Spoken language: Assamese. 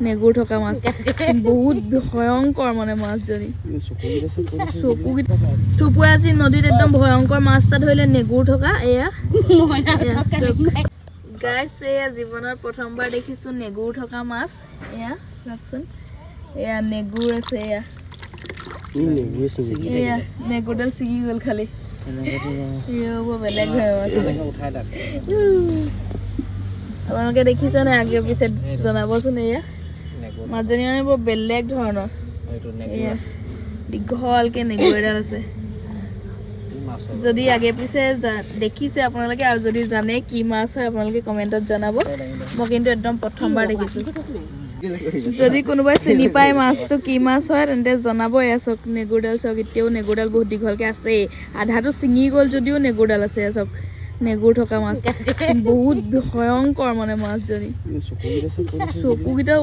নেগুৰ থকা মাছ বহুত ভয়ংকৰ মানে মাছজনী চকুকেইটা থুপুৱে আজি নদীত একদম ভয়ংকৰ মাছ এটা ধৰিলে নেগুৰ থকা এয়া গাইছ এয়া জীৱনৰ প্ৰথমবাৰ দেখিছো নেগুৰ থকা মাছ এয়া চাওকচোন এয়া নেগুৰ আছে এয়া নেগুৰডাল ছিগি গ'ল খালি বেলেগ আপোনালোকে দেখিছে নে আগে পিছে জনাবচোন এয়া মাছজনী মানে বৰ বেলেগ ধৰণৰ এয়া দীঘলকে নেগুৰ এডাল আছে যদি আগে পিছে দেখিছে আপোনালোকে আৰু যদি জানে কি মাছ হয় আপোনালোকে কমেণ্টত জনাব মই কিন্তু একদম প্ৰথমবাৰ দেখিছোঁ যদি কোনোবাই চিনি পায় মাছটো কি মাছ হয় তেন্তে জনাব এয়া চাওক নেগুৰডাল চাওক এতিয়াও নেগুৰডাল বহুত দীঘলকৈ আছেই আধাটো ছিঙি গ'ল যদিও নেগুৰডাল আছে চাওক নেগুৰ থকা মাছ বহুত ভয়ংকৰ মানে মাছজনী চকুকেইটা